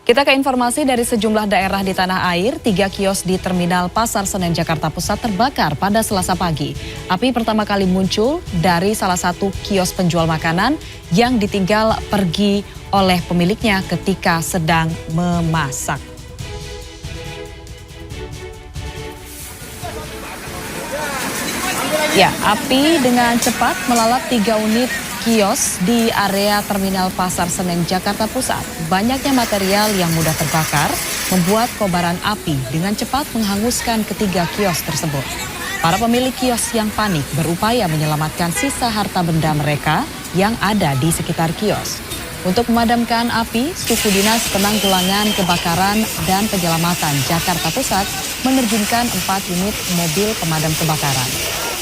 Kita ke informasi dari sejumlah daerah di tanah air, 3 kios di Terminal Pasar Senen Jakarta Pusat terbakar pada Selasa pagi. Api pertama kali muncul dari salah satu kios penjual makanan yang ditinggal pergi oleh pemiliknya ketika sedang memasak. Ya, api dengan cepat melalap 3 unit kios di area Terminal Pasar Senen Jakarta Pusat. Banyaknya material yang mudah terbakar membuat kobaran api dengan cepat menghanguskan ketiga kios tersebut. Para pemilik kios yang panik berupaya menyelamatkan sisa harta benda mereka yang ada di sekitar kios. Untuk memadamkan api, Suku Dinas Penanggulangan Kebakaran dan Penyelamatan Jakarta Pusat menerjunkan 4 unit mobil pemadam kebakaran.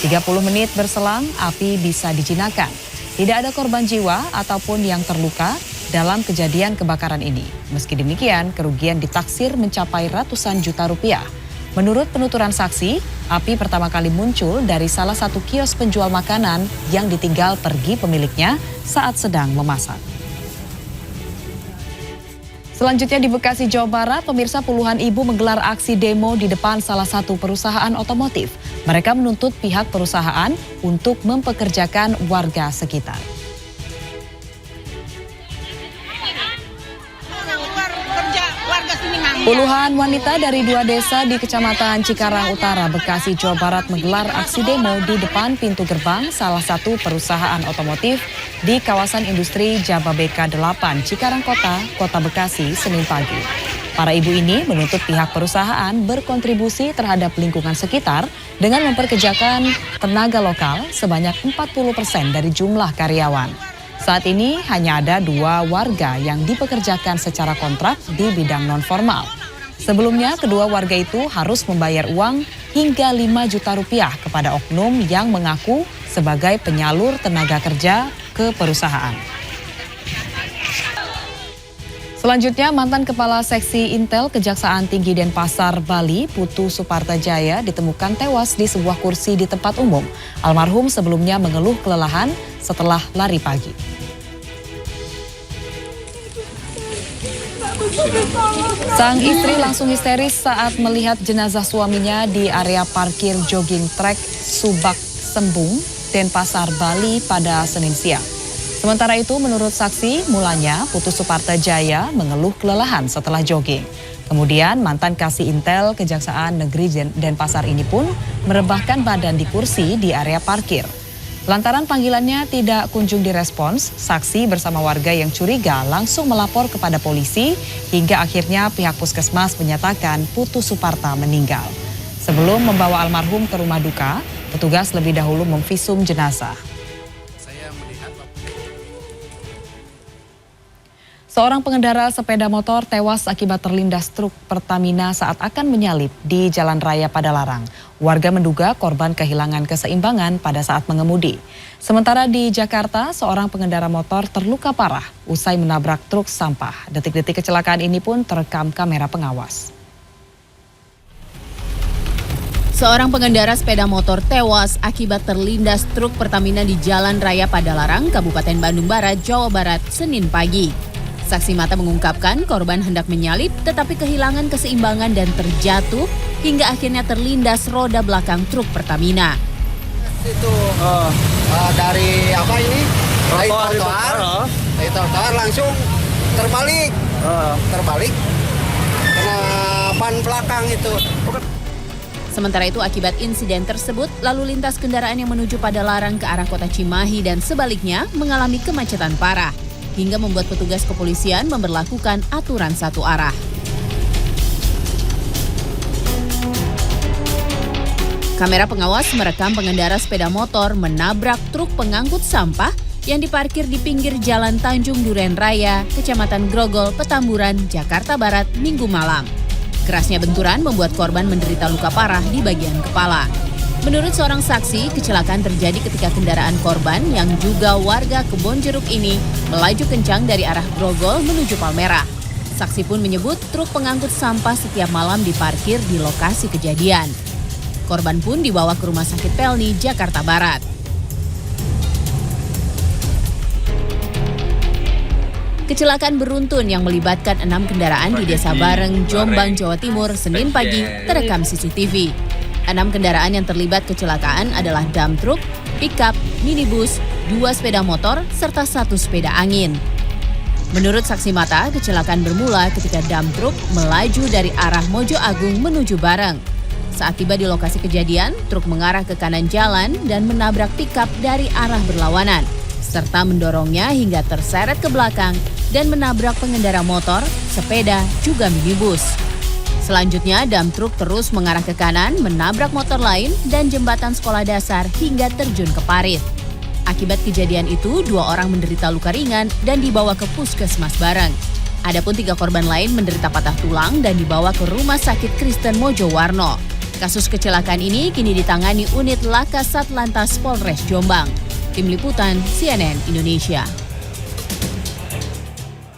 30 menit berselang, api bisa dijinakan. Tidak ada korban jiwa ataupun yang terluka dalam kejadian kebakaran ini. Meski demikian, kerugian ditaksir mencapai ratusan juta rupiah. Menurut penuturan saksi, api pertama kali muncul dari salah satu kios penjual makanan yang ditinggal pergi pemiliknya saat sedang memasak. Selanjutnya di Bekasi, Jawa Barat, pemirsa, puluhan ibu menggelar aksi demo di depan salah satu perusahaan otomotif. Mereka menuntut pihak perusahaan untuk mempekerjakan warga sekitar. Puluhan wanita dari 2 desa di Kecamatan Cikarang Utara, Bekasi, Jawa Barat menggelar aksi demo di depan pintu gerbang salah satu perusahaan otomotif di kawasan industri Jababeka 8, Cikarang Kota Bekasi, Senin pagi. Para ibu ini menuntut pihak perusahaan berkontribusi terhadap lingkungan sekitar dengan memperkerjakan tenaga lokal sebanyak 40% dari jumlah karyawan. Saat ini hanya ada 2 warga yang dipekerjakan secara kontrak di bidang non-formal. Sebelumnya, kedua warga itu harus membayar uang hingga 5 juta rupiah kepada oknum yang mengaku sebagai penyalur tenaga kerja ke perusahaan. Selanjutnya, mantan Kepala Seksi Intel Kejaksaan Tinggi Denpasar, Bali, Putu Supartajaya ditemukan tewas di sebuah kursi di tempat umum. Almarhum sebelumnya mengeluh kelelahan setelah lari pagi. Sang istri langsung histeris saat melihat jenazah suaminya di area parkir jogging track Subak Sembung, Denpasar, Bali pada Senin siang. Sementara itu, menurut saksi, mulanya Putu Supartajaya mengeluh kelelahan setelah jogging. Kemudian mantan Kasih Intel Kejaksaan Negeri Denpasar ini pun merebahkan badan di kursi di area parkir. Lantaran panggilannya tidak kunjung direspons, saksi bersama warga yang curiga langsung melapor kepada polisi hingga akhirnya pihak puskesmas menyatakan Putu Suparta meninggal. Sebelum membawa almarhum ke rumah duka, petugas lebih dahulu memvisum jenazah. Seorang pengendara sepeda motor tewas akibat terlindas truk Pertamina saat akan menyalip di Jalan Raya Padalarang. Warga menduga korban kehilangan keseimbangan pada saat mengemudi. Sementara di Jakarta, seorang pengendara motor terluka parah usai menabrak truk sampah. Detik-detik kecelakaan ini pun terekam kamera pengawas. Seorang pengendara sepeda motor tewas akibat terlindas truk Pertamina di Jalan Raya Padalarang, Kabupaten Bandung Barat, Jawa Barat, Senin pagi. Saksi mata mengungkapkan korban hendak menyalip tetapi kehilangan keseimbangan dan terjatuh hingga akhirnya terlindas roda belakang truk Pertamina. Itu dari apa ini? Dari trotoar langsung terbalik. Terbalik kena ban belakang itu. Sementara itu akibat insiden tersebut, lalu lintas kendaraan yang menuju Padalarang ke arah kota Cimahi dan sebaliknya mengalami kemacetan parah, hingga membuat petugas kepolisian memberlakukan aturan satu arah. Kamera pengawas merekam pengendara sepeda motor menabrak truk pengangkut sampah yang diparkir di pinggir Jalan Tanjung Duren Raya, Kecamatan Grogol, Petamburan, Jakarta Barat, Minggu malam. Kerasnya benturan membuat korban menderita luka parah di bagian kepala. Menurut seorang saksi, kecelakaan terjadi ketika kendaraan korban yang juga warga Kebonjeruk ini melaju kencang dari arah Grogol menuju Palmerah. Saksi pun menyebut truk pengangkut sampah setiap malam diparkir di lokasi kejadian. Korban pun dibawa ke Rumah Sakit Pelni, Jakarta Barat. Kecelakaan beruntun yang melibatkan 6 kendaraan di Desa Bareng, Jombang, Jawa Timur, Senin pagi terekam CCTV. 6 kendaraan yang terlibat kecelakaan adalah dump truck, pickup, minibus, 2 sepeda motor, serta 1 sepeda angin. Menurut saksi mata, kecelakaan bermula ketika dump truck melaju dari arah Mojo Agung menuju Bareng. Saat tiba di lokasi kejadian, truk mengarah ke kanan jalan dan menabrak pickup dari arah berlawanan, serta mendorongnya hingga terseret ke belakang dan menabrak pengendara motor, sepeda, juga minibus. Selanjutnya, dump truk terus mengarah ke kanan, menabrak motor lain dan jembatan sekolah dasar hingga terjun ke parit. Akibat kejadian itu, 2 orang menderita luka ringan dan dibawa ke Puskesmas Bareng. Adapun 3 korban lain menderita patah tulang dan dibawa ke Rumah Sakit Kristen Mojowarno. Kasus kecelakaan ini kini ditangani unit Laka Satlantas Polres Jombang. Tim Liputan CNN Indonesia.